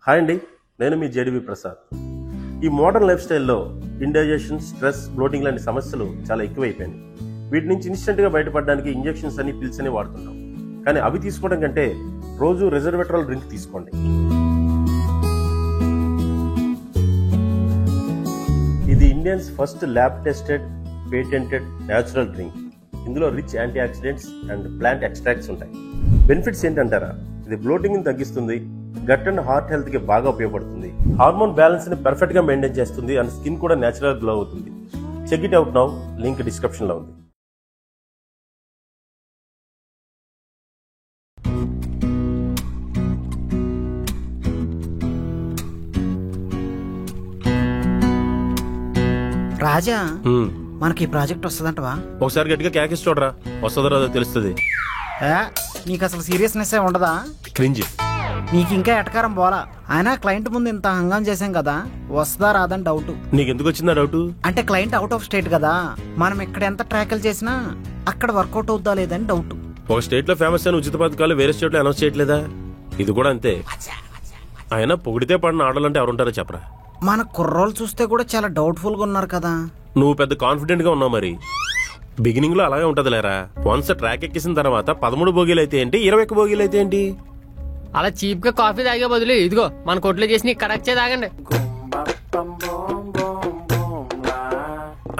Hi అండి, నేను మీ జేడీవి ప్రసాద్. ఈ మోడర్న్ లైఫ్ స్టైల్లో ఇండైజెషన్, స్ట్రెస్, బ్లోటింగ్ లాంటి సమస్యలు చాలా ఎక్కువైపోయినాయి. వీటి నుంచి ఇన్స్టెంట్గా బయటపడడానికి ఇంజెక్షన్స్ అని, పిల్స్ అని వాడుతుంటాం. కానీ అవి తీసుకోవడం కంటే రోజు రెజర్వేట్రాల్ డ్రింక్ తీసుకోండి. ఇది Indians first lab tested, patented natural drink. ఇందులో rich antioxidants and plant extracts ఉంటాయి. బెనిఫిట్స్ ఏంటంటారా? ఇది బ్లోటింగ్ ని తగ్గిస్తుంది, గట్ అండ్ హార్ట్ హెల్త్ కి బాగా ఉపయోగపడుతుంది, హార్మోన్ బ్యాలెన్స్ ని పర్ఫెక్ట్ గా మెయింటైన్ చేస్తుంది, అండ్ స్కిన్ కూడా నేచురల్ గ్లో అవుతుంది. Check it out now, link description లో ఉంది. రాజా, మనకి ఈ ప్రాజెక్ట్ వస్తుందంటవా? ఒకసారి గట్టిగా క్యాకెస్ చూడరా, వస్తుందో రాదో తెలుస్తుంది. నీకు అసలు సీరియస్నెస్ ఉండదా? క్రింజ్. నీకు ఇంకా ఎటకారం పోలా. అయినా క్లయింట్ ముందు ఇంత హంగాం చేసాం కదా, వస్తుందా రాదని డౌట్. నీకెందుకు వచ్చిందా డౌట్? అంటే క్లయింట్ అవుట్ ఆఫ్ స్టేట్ కదా, మనం ఇక్కడ ఎంత ట్రాకిల్ చేసినా అక్కడ వర్కౌట్ అవుద్దా లేదని డౌట్. ఒక స్టేట్ లో ఫేమస్ అయిన ఉచిత పథకాలు వేరే స్టేట్ లో అనౌన్స్ చేయట్లేదా? ఇది కూడా అంతే. అయినా పొగిడితే పడిన ఆడలంటే ఎవరుంటారో చెప్పరా? మన కుర్రోళ్ళు చూస్తే కూడా చాలా డౌట్ఫుల్ గా ఉన్నారు కదా. నువ్వు పెద్ద కాన్ఫిడెంట్ గా ఉన్నావు. మరి బిగినింగ్ లో అలాగే ఉంటది లేరా. వన్స్ ట్రాక్ ఎక్కేసిన తర్వాత 13 బోగీలు అయితే ఏంటి, 21 బోగీలు అయితే ఏంటి? అలా చీప్ గా కాఫీ తాగే బదులు ఇదిగో మన కొట్లో చేసి కరెక్ట్ తాగండి.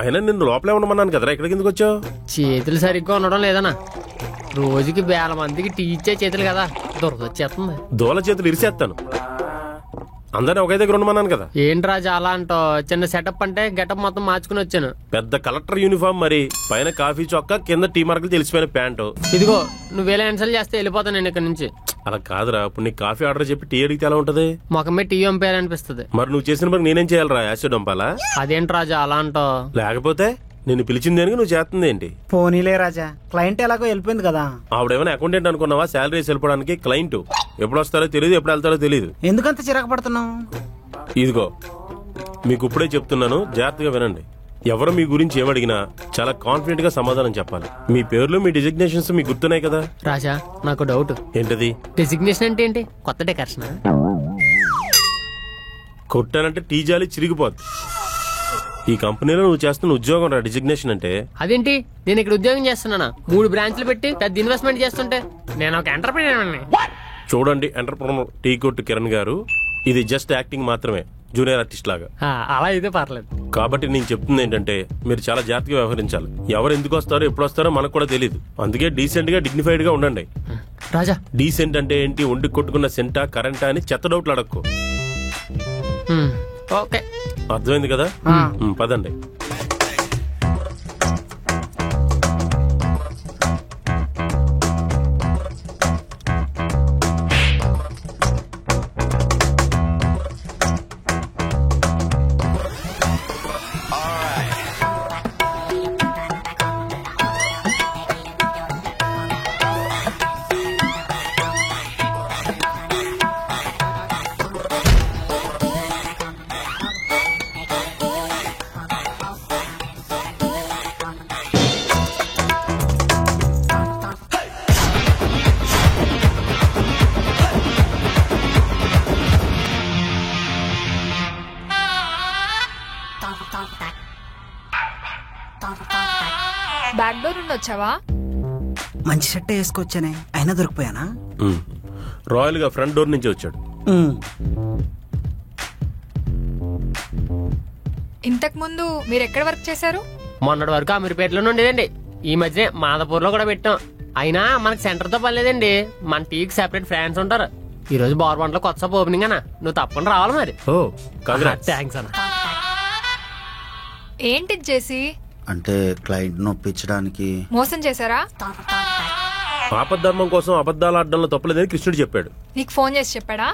అయినా నిన్ను లోపలే ఉండమన్నాను కదరా, ఇక్కడికి ఎందుకు వచ్చావు? చేతులు సరిగ్గా ఉండడం లేదన్నా. రోజుకి వేల మందికి టీ ఇచ్చే చేతులు కదా, దొరకొచ్చేస్తుంది. దోల చేతులు ఇరిసేస్తాను. అందరినీ ఒకే దగ్గర ఉండమన్నాను కదా. ఏంటి రాజా అలా అంటావు? చిన్న సెటప్ అంటే గెటప్ మొత్తం మార్చుకుని వచ్చాను. పెద్ద కలెక్టర్ యూనిఫామ్, మరి పైన కాఫీ చొక్కా, కింద టీ మార్కులు తెలిసిపోయిన ప్యాంటు. ఇదిగో నువ్వు వేరే ఇన్సల్ట్ చేస్తే వెళ్ళిపోతాను నేను ఇక్కడ నుంచి. అలా కాదురా, ఇప్పుడు నీకు కాఫీ ఆర్డర్ చెప్పి టీ అడిగితే ఎలా ఉంటది? మొఖమే టీ పంపేయాలనిపిస్తుంది. మరి నువ్వు చేసిన పని నేనేం చేయాలరా? యాసిడ్ పంపాలా? అదేంటి రాజా అలా అంటావు? లేకపోతే నేను పిలిచింది దేనికి, నువ్వు చేస్తుంది ఏంటి? పోనీలే రాజా, క్లయింట్ ఎలాగో వెళ్ళిపోయింది కదా. ఆవిడేమైనా అకౌంటెంట్ అనుకున్నావా? శాలరీస్ వెళ్ళిపోవడానికి. క్లయింట్ ఎప్పుడు వస్తారో తెలియదు, ఎప్పుడు వెళ్తారో తెలియదు. ఎందుకంత చిరాకు పడుతున్నావు? ఇదిగో మీకు ఇప్పుడే చెప్తున్నాను, జాగ్రత్తగా వినండి. ఎవరు మీ గురించి ఏమడిగినా చాలా కాన్ఫిడెంట్ గా సమాధానం చెప్పాలి. మీ పేర్లు, మీ డిజిగ్నేషన్స్ మీకు గుర్తున్నాయి కదా. రాజా నాకు డౌట్. ఏంటది? డెసిగ్నేషన్ అంటే ఏంటి? కొత్త డెకరేషన్? కొట్టానంటే టీ జాలి చిరిగిపోద్ది. ఈ కంపెనీలో నువ్వు చేస్తున్న ఉద్యోగం రా డిజిగ్నేషన్ అంటే. అదేంటి? నేను ఇక్కడ ఉద్యోగం చేస్తున్నానా? 3 బ్రాంచ్లు పెట్టి పెద్ద ఇన్వెస్ట్మెంట్ చేస్తుంటే నేను ఒక ఎంటర్‌ప్రెన్యూర్. చూడండి ఎంటర్‌ప్రెన్యూర్ టీ కొట్టు కిరణ్ గారు, ఇది జస్ట్ యాక్టింగ్ మాత్రమే, జూనియర్ ఆర్టిస్ట్ లాగా. అలా అయితే పర్లేదు. కాబట్టి నేను చెప్తుంది ఏంటంటే మీరు చాలా జాగ్రత్తగా వ్యవహరించాలి. ఎవరు ఎందుకు వస్తారో, ఎప్పుడు వస్తారో మనకు కూడా తెలియదు. అందుకే డీసెంట్ గా, డిగ్నిఫైడ్ గా ఉండండి. రాజా, డీసెంట్ అంటే ఏంటి? ఒంటికి కొట్టుకున్న సెంటా, కరెంటా అని చెత్త డౌట్లు అడక్కు. ఓకే, అర్థమైంది కదా? పదండి. బ్యాక్ డోర్ నుండి వచ్చావా? మంచి షర్ట్ వేసుకొచ్చానే, అయినా దొరికిపోయానా? రాయల్ గా ఫ్రంట్ డోర్ నుంచి వచ్చాడు. ఇంతకు ముందు మీరు ఎక్కడ వర్క్ చేశారు? మొన్నటి వరకు అమీర్పేటలో ఉండేదండి. ఈ మధ్యనే మాదాపూర్ లో కూడా పెట్టాం. అయినా మనకి సెంటర్ తో పనిలేదండి. మన టీకి సెపరేట్ ఫ్యాన్స్ ఉంటారు. ఈ రోజు బార్ లో కొత్త ఓపెనింగ్ అన్న, నువ్వు తప్పకుండా రావాలి. మరి థ్యాంక్స్ అన్న. ఏంటి చేసి? అంటే క్లయింట్ నొప్పించడానికి మోసం చేశారా? ఆపద్ధర్మం కోసం అబద్ధాలు ఆడడంలో తప్పలేదని కృష్ణుడు చెప్పాడు. నీకు ఫోన్ చేసి చెప్పాడా?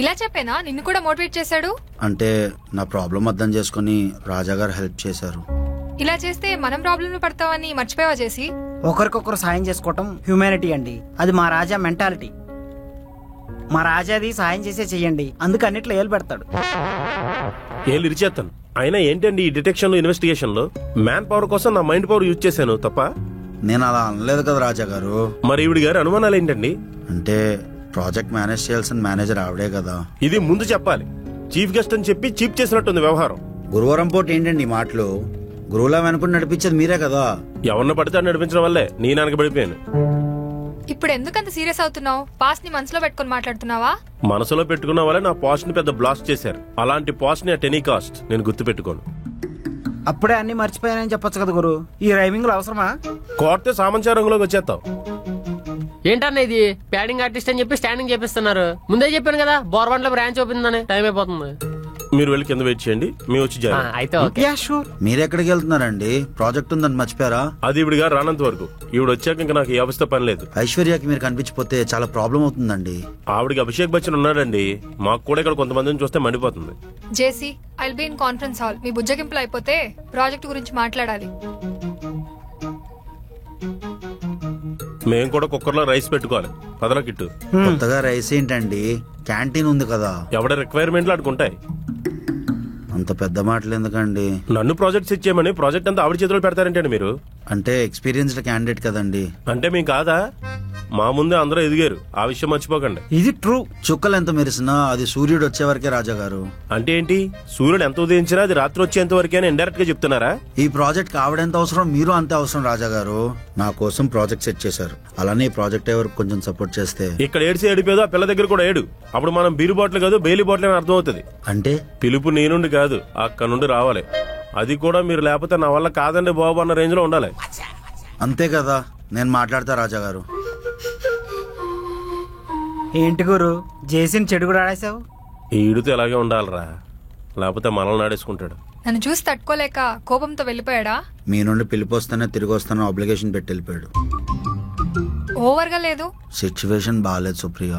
ఇలా చెప్పేనా నిన్ను కూడా మోటివేట్ చేశాడు? అంటే నా ప్రాబ్లం అర్థం చేసుకుని రాజా గారు హెల్ప్ చేశారు. ఇలా చేస్తే మనం ప్రాబ్లం పడతామని మర్చిపోయావా చేసి? ఒకరికొకరు సాయం చేసుకోవటం హ్యూమానిటీ అండి. అది మా రాజా మెంటాలిటీ. మా రాజాది సాయం చేసే చెయ్యండి, అందుకు అన్నిట్లో ఏలు పెడతాడు. ఏళ్ళు ఇరిచేస్తాను. అయినా ఏంటండి ఈ డిటెక్షన్ లో, ఇన్వెస్టిగేషన్ లో మ్యాన్ పవర్ కోసం నా మైండ్ పవర్ యూజ్ చేశాను తప్ప. నేను అలా అనలేదు కదా రాజా గారు. మరి ఈవిడి గారి అనుమానాలు ఏంటండి? అంటే ప్రాజెక్ట్ మేనేజ్ చేయాల్సిన మేనేజర్ ఆవిడే కదా. ఇది ముందు చెప్పాలి. చీఫ్ గెస్ట్ అని చెప్పి చీప్ చేసినట్టుంది వ్యవహారం. గురువారం పూట ఏంటండి ఈ మాటలు? గురువులా వెనుకుని నడిపించేది మీరే కదా. ఎవరిని పడితే అని నడిపించడం వల్లే నేను వెనకబడిపోయాను. ఇప్పుడు ఎందుకంత సీరియస్ అవుతున్నావు? పాస్ట్ ని మనసులో పెట్టుకొని మాట్లాడుతున్నావా? మనసులో పెట్టుకున్న వాళ్ళే నా పాస్ట్ ని పెద్ద బ్లాస్ట్ చేశారు. అలాంటి పాస్ట్ ని అట్ ఎనీ కాస్ట్ నేను గుర్తు పెట్టుకోను. అప్పుడే అన్ని మర్చిపోయానని చెప్పొచ్చు కదా గురు. ఈ రైమింగ్ లో అవసరమా? కోర్తే సామంచార రంగులోకి వచ్చేస్తావు. ఏంటన్నా ఇది ప్యాడింగ్ ఆర్టిస్ట్ అని చెప్పి స్టాండింగ్ చేపిస్తున్నారు. ముందే చెప్పాను కదా బోర్బండ్లో బ్రాంచ్ ఓపెన్ అని. టైం అయిపోతుంది. మీరు వెళ్ళి కింద వెయిట్ చేయండి, మేము వచ్చి జాయిన్. అయితే ఓకే. Yeah sure. మీరెక్కడికి వెళ్తున్నారండి? ప్రాజెక్ట్ ఉందని మర్చిపోయారా? అది ఇవిడిగా రానంత వరకు. ఈవిడ వచ్చాక ఇంకా నాకు ఈ అవస్థ పని లేదు. ఐశ్వర్యకి మీరు కనిపించిపోతే చాలా ప్రాబ్లం అవుతుందండి. ఆవిడికి అభిషేక్ బచ్చన్ ఉన్నాడండి. మాకు కూడా ఇక్కడ కొంతమందిని చూస్తే మండిపోతుంది. JC, I'll be in conference hall. మీ బుజ్జగింపులు అయిపోతే ప్రాజెక్ట్ గురించి మాట్లాడాలి. మేము కూడా కుక్కర్లో రైస్ పెట్టుకోవాలి. పదరా కిట్టు. కొత్తగా రైస్ ఏంటండి? క్యాంటీన్ ఉంది కదా. ఎవడ రిక్వైర్మెంట్లు అడుకుంటాయి. అంత పెద్ద మాటలు ఎందుకండి? నన్ను ప్రాజెక్ట్స్ ఇచ్చేయమని ప్రాజెక్ట్ అంతా ఆవిడ చేతిలో పెడతారంటండి మీరు. అంటే ఎక్స్పీరియన్స్డ్ క్యాండిడేట్ కదండి. అంటే మేము కాదా? మా ముందే అందరూ ఎదిగారు. ఆ విషయం మర్చిపోకండి. ఇది ట్రూ. చుక్కలు ఎంత మెరిసినా అది సూర్యుడు వచ్చే వరకే రాజా గారు. అంటే ఏంటి? సూర్యుడు ఎంత ఉదయించినా అది రాత్రి వచ్చేంత వరకే అని ఇండైరెక్ట్ గా చెప్తున్నారా? ఈ ప్రాజెక్ట్ కావడెంత అవసరం మీరు అంతే అవసరం రాజా గారు. నా కోసం ప్రాజెక్ట్ సెట్ చేశారు. అలానే ఈ ప్రాజెక్ట్ ఎవరికి కొంచెం సపోర్ట్ చేస్తే. ఇక్కడ ఏడిసి ఏడిపోయేదో ఆ పిల్ల దగ్గర కూడా ఏడు. అప్పుడు మనం బీరు బాటిల్ కాదు బెయిలీ బాటిల్ అని అర్థం అవుతుంది. అంటే పిలుపు నీ నుండి కాదు అక్కడ నుండి రావాలి. అది కూడా మీరు లేకపోతే నా వల్ల కాదండి బాబు అన్న రేంజ్ లో ఉండాలి. అంతే కదా. నేను మాట్లాడతా రాజా గారు. ఏంటి గురు జేసీని చెడు కూడా ఆడేసావు? ఈడుతో ఇలాగే ఉండాలిరా, లేకపోతే మనల్ని నాడేసుకుంటాడు. నన్ను చూసి తట్టుకోలేక కోపంతో వెళ్ళిపోయాడా? మీ నుండి పిలిపొస్తానే తిరిగి వస్తానో అబ్లిగేషన్ పెట్టి వెళ్ళిపోయాడు. ఓవర్గా లేదు. సిచ్యువేషన్ బాగాలేదు సుప్రియ.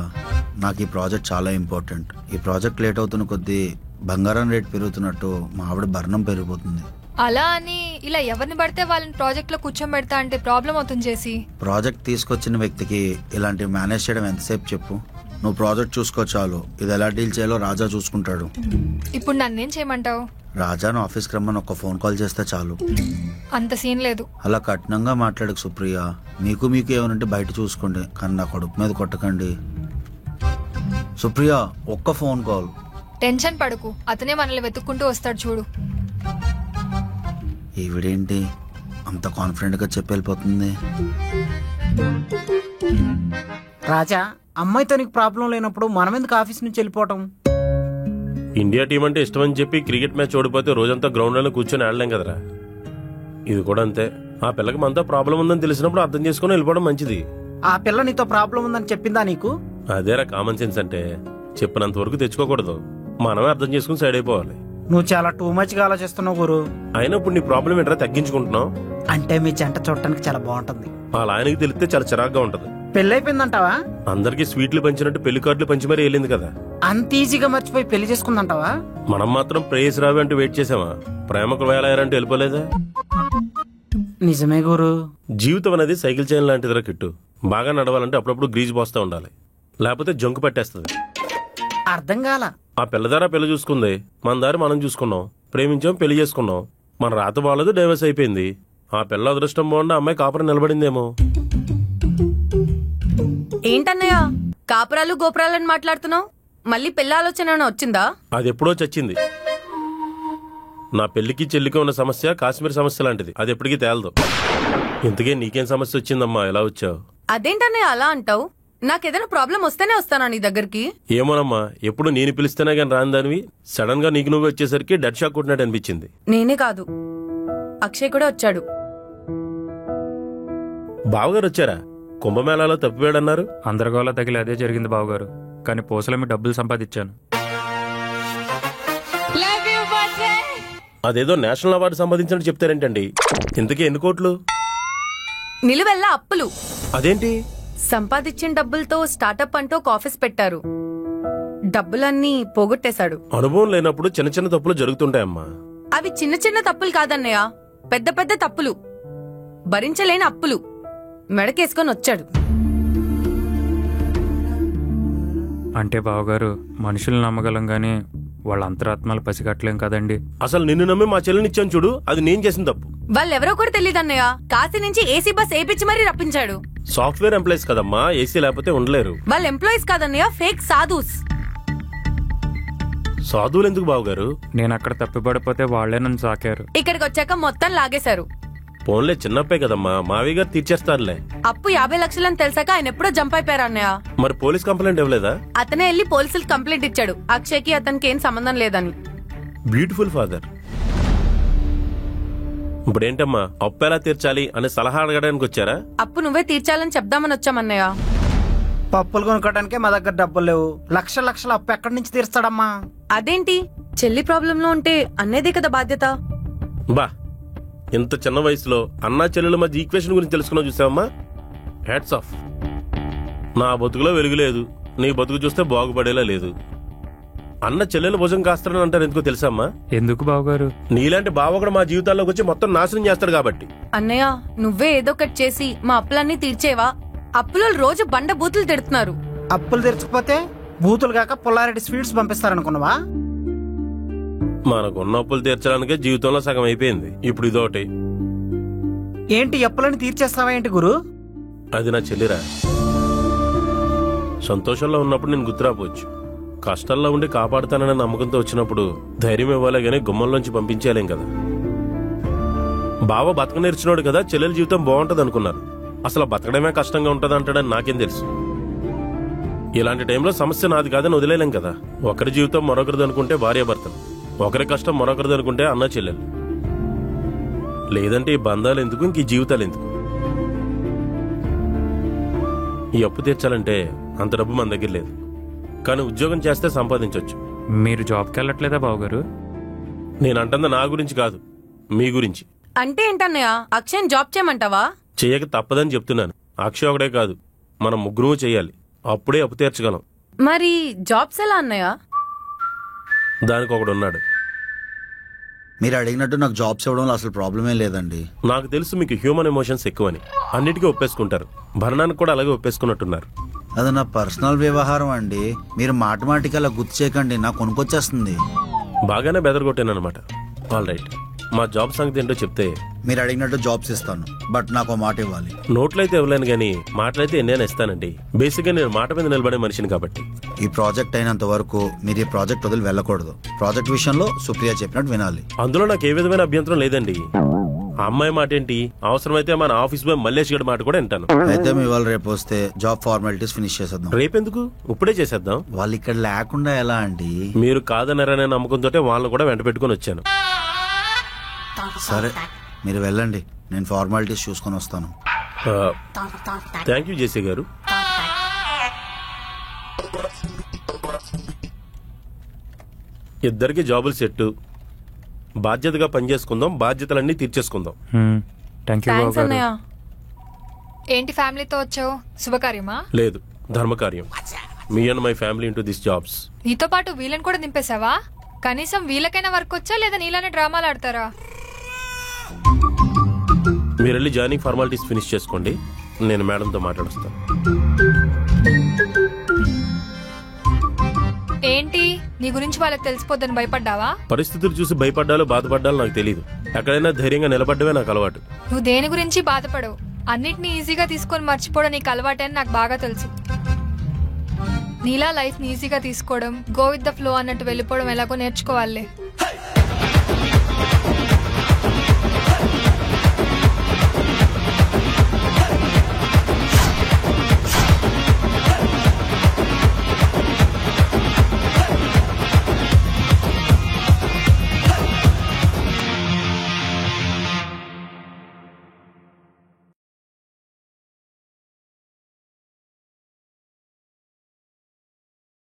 నాకు ఈ ప్రాజెక్ట్ చాలా ఇంపార్టెంట్. ఈ ప్రాజెక్ట్ లేట్ అవుతున్న కొద్దీ బంగారం రేట్ పెరుగుతున్నట్టు మా ఆవిడ బర్ణం పెరిగిపోతుంది. అలా అని ఇలా ఎవరిని పడితే వాళ్ళని ప్రాజెక్ట్ లో కూర్చోబెడతా అంటే ప్రాబ్లం అవుతుంది చేసి. ప్రాజెక్ట్ తీసుకొచ్చిన వ్యక్తికి ఇలాంటివి మేనేజ్ చేయడం ఎంతసేపు చెప్పు. నువ్వు ప్రాజెక్ట్ చూసుకో చాలు. ఇది ఎలా డీల్ చేయాలో రాజా చూసుకుంటాడు. ఇప్పుడు నన్నేం చేయమంటావు? రాజాను ఆఫీస్కి రమ్మని ఒక ఫోన్ కాల్ చేస్తే చాలు. అంత సీన్ లేదు. అలా కఠినంగా మాట్లాడకు సుప్రియ. మీకు ఏమనంటే బయట చూసుకోండి, కానీ నా కొడుకు మీద కొట్టకండి. సుప్రియ ఒక్క ఫోన్ కాల్. టెన్షన్ పడకు, అతనే మనల్ని వెతుక్కుంటూ వస్తాడు చూడు. ఈవిడేంటి అంత కాన్ఫిడెంట్ గా చెప్పి వెళ్ళిపోతుంది? రాజా, అమ్మాయితో నీకు ప్రాబ్లం లేనప్పుడు మనం ఎందుకు ఆఫీస్ నుంచి వెళ్ళిపోవటం? ఇండియా టీం అంటే ఇష్టమని చెప్పి క్రికెట్ మ్యాచ్ ఓడిపోతే రోజంతా గ్రౌండ్ లోనే కూర్చొని ఆడలేం కదరా. ఇది కూడా అంతే. ఆ పిల్లకి మనతో ప్రాబ్లం ఉందని తెలిసినప్పుడు అర్థం చేసుకుని వెళ్ళిపోవడం మంచిది. ఆ పిల్ల నీతో ప్రాబ్లం ఉందని చెప్పిందా నీకు? అదేరా కామన్ సెన్స్ అంటే. చెప్పినంత వరకు తెచ్చుకోకూడదు, మనమే అర్థం చేసుకుని సైడ్ అయిపోవాలి. నువ్వు చాలా టూ మచ్ గా ఆలోచిస్తున్నావు గురు. అయినా ఇప్పుడు నీ ప్రాబ్లం ఏంట్రా తగ్గించుకుంటున్నావు? అంటే మీ జంట చూడటానికి చాలా బాగుంటుంది. వాళ్ళ ఆయనకి తెలిస్తే చాలా చిరాగ్గా ఉంటది. పెళ్ళైపోయిందంటావా? అందరికి స్వీట్లు పంచినట్టు పెళ్లి కార్డులు పంచి మరీ వెళ్ళింది కదా. అంత ఈజీగా మర్చిపోయి పెళ్లి చేసుకుందంటావా? మనం మాత్రం ప్రేయస్ రావి అంటూ వెయిట్ చేసామా? ప్రేమకు వేలాయారంటూ వెళ్ళిపోలేదా? నిజమే గురు. జీవితం అనేది సైకిల్ చైన్ లాంటిదిరా కిట్టు. బాగా నడవాలంటే అప్పుడప్పుడు గ్రీజ్ పోస్తా ఉండాలి, లేకపోతే జంకు పట్టేస్తుంది. అర్థం కాల. ఆ పిల్లదారా పెళ్లి చూసుకుంది, మన దారి మనం చూసుకున్నాం, ప్రేమించాం, పెళ్లి చేసుకున్నాం. మన రాత బాగలేదు, డైవర్స్ అయిపోయింది. ఆ పిల్ల అదృష్టం బాగుండి అమ్మాయి కాపురం నిలబడిందేమో. ఏంటన్నయ్య కాపురాలు గోపురాలని మాట్లాడుతున్నావు? మళ్ళీ పెళ్లి ఆలోచన వచ్చిందా? అది ఎప్పుడో చచ్చింది. నా పెళ్లికి చెల్లికి ఉన్న సమస్య కాశ్మీర్ సమస్య లాంటిది, అది ఎప్పటికీ తేలదు. ఇంతకే నీకేం సమస్య వచ్చిందమ్మా, ఎలా వచ్చావు? అదేంటన్నయ్య అలా అంటావు? నాకేదైనా ప్రాబ్లం వస్తేనే వస్తానా నీ దగ్గరికి? ఏమోనమ్మా, ఎప్పుడు నేను పిలిస్తేనే కానీ రాని దానివి సడన్ గా నీకు నువ్వు వచ్చేసరికి డెడ్ షాక్ కొట్టినట్టు అనిపించింది. నేనే కాదు, అక్షయ్ కూడా వచ్చాడు. బావగారు వచ్చారా? కుంభమేళాలో తప్పిపోయాడన్నారు. అందరిగోలా తగిలి అదే జరిగింది బావగారు. కానీ పూసలమి డబ్బులు సంపాదించాను. అదేదో నేషనల్ అవార్డు సంపాదించినట్టు చెప్తారేంటండి? ఇంతకీ ఎన్ని కోట్లు? నిలువెల్లా అప్పులు. అదేంటి? సంపాదించిన డబ్బులతో స్టార్టప్ అంటూ ఒక ఆఫీస్ పెట్టారు. డబ్బులన్నీ పోగొట్టేశాడు. అనుభవం లేనప్పుడు చిన్న చిన్న తప్పులు జరుగుతుంటాయమ్మా. అవి చిన్న చిన్న తప్పులు కాదన్నయ్య, పెద్ద పెద్ద తప్పులు, భరించలేని అప్పులు మెడకేసుకొని వచ్చాడు. అంటే బావగారు, మనుషులు నమ్మగలం గానీ వాళ్ళ అంతరాత్మలు పసిగట్టలేం కదండి. అసలు నిన్ను నమ్మి మా చెల్లినిచ్చాను చూడు, అది నేను చేసిన తప్పు. వాళ్ళెవరో కూడా తెలియదన్నయ్య. కాశీ నుంచి ఏసీ బస్ ఏపిచ్చి మరీ రప్పించాడు. సాఫ్ట్వేర్ ఎంప్లాయీస్ కదమ్మా, ఏసీ లేకపోతే ఉండలేరు. వాళ్ళ ఎంప్లాయీస్ కాదన్నయ్య, ఫేక్ సాధుస్. సాధువులు ఎందుకు బావగారు? నేను అక్కడ తప్పిపడిపోతే వాళ్లే నన్ను సాకారు. ఇక్కడికి వచ్చాక మొత్తం లాగేశారు. ఫోన్లే చిన్నప్పే కదమ్మా, మావయ్య గారు తీర్చేస్తారులే. అప్పు 50 లక్షలని తెలిసాక ఆయన ఎప్పుడో జంప్ అయిపోయారు అన్నయ్య. మరి పోలీస్ కంప్లైంట్ ఇవ్వలేదా? అతనే వెళ్ళి పోలీసులకు కంప్లైంట్ ఇచ్చాడు, అక్షయ్కి అతనికి ఏం సంబంధం లేదని. Beautiful father. ఇప్పుడేంటమ్మా, అప్పు ఎలా తీర్చాలి అనే సలహా అడగడానికి వచ్చారా? అప్పు నువ్వే తీర్చాలని చెప్దామని వచ్చామన్నయ్య. పప్పులు కొనుక్కోవడానికే మా దగ్గర డబ్బులు లేవు. లక్షల అప్పు ఎక్కడి నుంచి తీర్స్తాడమ్మా? అదేంటి, చెల్లి ప్రాబ్లం లో ఉంటే అన్నేదే కదా బాధ్యత. బా, ఇంత చిన్న వయసులో అన్నా చెల్లెల మధ్య ఈక్వేషన్ గురించి తెలుసుకున్నా చూసావమ్మా. Hats off. నా బతుకులో వెలుగులేదు, నీ బతుకు చూస్తే బాగుపడేలా లేదు. అన్న చెల్లెల భుజం కాస్తాడని అంటారు, ఎందుకో తెలుసమ్మా? ఎందుకు బావగారు? నీలాంటి బావ కూడా మా జీవితాల్లోకి వచ్చి మొత్తం నాశనం చేస్తాడు కాబట్టి. అన్నయ్య, నువ్వే ఏదో ఒకటి చేసి మా అప్పులన్నీ తీర్చేవా? అప్పులో రోజు బండ బూతులు తిడుతున్నారు. అప్పులు తీర్చకపోతే బూతులు కాక పుల్లారెడ్డి స్వీట్స్ పంపిస్తారనుకున్నావా? మనకున్న అప్పులు తీర్చడానికే జీవితంలో సగం అయిపోయింది, ఇప్పుడు ఇదోటి. ఏంటి అప్పులని తీర్చేస్తావా ఏంటి గురు? అది నా చెల్లిరా. సంతోషంలో ఉన్నప్పుడు నేను గుర్తురాపోవచ్చు, కష్టాల్లో ఉండి కాపాడుతాననే నమ్మకంతో వచ్చినప్పుడు ధైర్యం ఇవ్వాలి గానీ గుమ్మంలోంచి పంపించేయలేం కదా. బావ బతక నేర్చినోడు కదా, చెల్లెల జీవితం బాగుంటది అనుకున్నారు. అసలు బతకడమే కష్టంగా ఉంటది అంటాడని నాకేం తెలుసు. ఇలాంటి టైంలో సమస్య నాది కాదని వదిలేలేం కదా. ఒకరి జీవితం మరొకరిది అనుకుంటే భార్యాభర్తలు, ఒకరి కష్టం మరొకరిది అనుకుంటే అన్న చెల్లెలు. లేదంటే ఈ బంధాలు ఎందుకు, ఇంక ఈ జీవితాలు ఎందుకు? ఈ అప్పు తీర్చాలంటే అంత డబ్బు మన దగ్గర లేదు, కానీ ఉద్యోగం చేస్తే సంపాదించవచ్చు. మీరు జాబ్కి వెళ్ళట్లేదా బావగారు? నేనంటుంది నా గురించి కాదు, మీ గురించి. అంటే ఏంటన్నయ్య, అక్షయ్ జాబ్ చేయమంటావా? చెయ్యక తప్పదని చెప్తున్నాను. అక్షయ్ ఒకడే కాదు, మనం ముగ్గురు చెయ్యాలి, అప్పుడే అప్పు తీర్చగలం. మరి జాబ్స్ ఎలా అన్నయ్య? దానికి ఒకడున్నాడు. మీరు అడిగినట్టు నాకు జాబ్స్ ఇవ్వడంలో అసలు ప్రాబ్లమే లేదండి. నాకు తెలుసు మీకు హ్యూమన్ ఎమోషన్స్ ఎక్కువని, అన్నిటికీ ఒప్పేసుకుంటారు. భరణానికి కూడా అలాగే ఒప్పేసుకున్నట్టున్నారు. అది నా పర్సనల్ వ్యవహారం అండి, మీరు మాటిమాటికి అలా గుర్తు చేయకండి, నాకు కొనుక్కొచ్చేస్తుంది. బాగానే బెదరగొట్టానమాట. ఆల్ రైట్, మా జాబ్ సంగతి ఏంటో చెప్తే. మీరు అడిగినట్టు జాబ్స్ ఇస్తాను, బట్ నాకు మాట ఇవ్వాలి. నోట్లయితే ఇవ్వలేను గానీ మాటలైతే ఎన్నైనా ఇస్తానండి. బేసిక్ గా నేను మాట మీద నిలబడే మనిషిని కాబట్టి. ఈ ప్రాజెక్ట్ అయినంత వరకు మీరు ఈ ప్రాజెక్ట్ వదిలి వెళ్ళకూడదు. ప్రాజెక్ట్ విషయంలో సుప్రియ చెప్పినట్టు వినాలి. అందులో నాకు ఏ విధమైన అభ్యంతరం లేదండి. ఆ అమ్మాయి మాట ఏంటి, అవసరమైతే మన ఆఫీస్ బాయ్ మల్లేష్ గడి మాట కూడా వింటాను. అయితే మీ వాళ్ళు రేపు వస్తే జాబ్ ఫార్మాలిటీస్ ఫినిష్ చేసేద్దాం. రేపెందుకు, ఇప్పుడే చేసేద్దాం. వాళ్ళు ఇక్కడ లేకుండా ఎలా అండి? మీరు కాదన్నారనే నమ్మకంతో వాళ్ళని కూడా వెంట పెట్టుకుని వచ్చాను. సరే, మీరు వెళ్ళండి, నేను ఫార్మాలిటీస్ చూసుకొని వస్తాను. థ్యాంక్ యూ జేసీ గారు. ఇద్దరికి జాబులు సెట్, బాధ్యతగా పనిచేసుకుందాం, బాధ్యతలన్నీ తీర్చేసుకుందాం. థ్యాంక్ యూ థ్యాంక్స్ బావగారు. అన్నయ్య. ఏంటి ఫ్యామిలీతో వచ్చావు? శుభకార్యమా? లేదు, ధర్మకార్యం. Me and my family into this jobs. నీతో పాటు వీళ్ళని కూడా నింపేశావా? కనీసం వీళ్ళకైనా వర్క్ వచ్చా, లేదా నీలానే డ్రామాలు ఆడతారా? మీరు వెళ్ళి జాయినింగ్ ఫార్మాలిటీస్ ఫినిష్ చేసుకోండి, నేను మేడంతో మాట్లాడుస్తాను. ఏంటి, నీ గురించి వాళ్ళకి తెలిసిపోద్దని భయపడ్డావా? పరిస్థితులు చూసి భయపడ్డాలో బాధపడ్డాలో నాకు తెలియదు. ఎక్కడైనా ధైర్యంగా నిలబడ్డమే నాకు అలవాటు. నువ్వు దేని గురించి బాధపడవు, అన్నిటినీ ఈజీగా తీసుకొని మర్చిపోవడం నీకు అలవాటని నాకు బాగా తెలుసు. నీలా లైఫ్ ని ఈజీగా తీసుకోవడం, గో విత్ ద ఫ్లో అన్నట్టు వెళ్ళిపోవడం ఎలాగో నేర్చుకోవాలే.